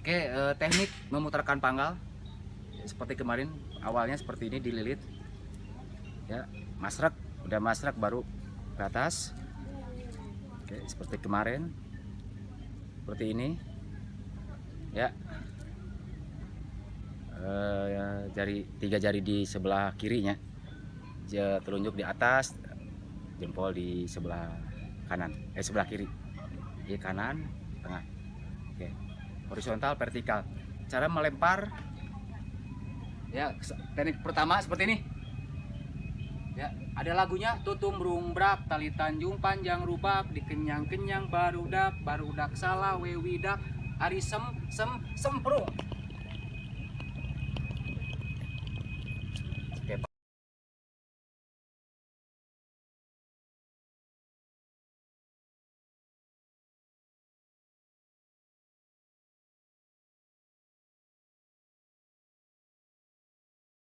Oke, teknik memutarkan pangkal seperti kemarin, awalnya seperti ini dililit ya, masrak, udah masrak baru ke atas. Oke, seperti kemarin, seperti ini ya. Tiga jari di sebelah kirinya, telunjuk di atas, jempol di sebelah kanan, sebelah kiri, di kanan, tengah. Oke, horizontal, vertikal. Cara melempar ya, teknik pertama seperti ini ya, ada lagunya, tutum rumbrak tali tanjung panjang rubak dikenyang-kenyang barudak salah wewidak ari semprung.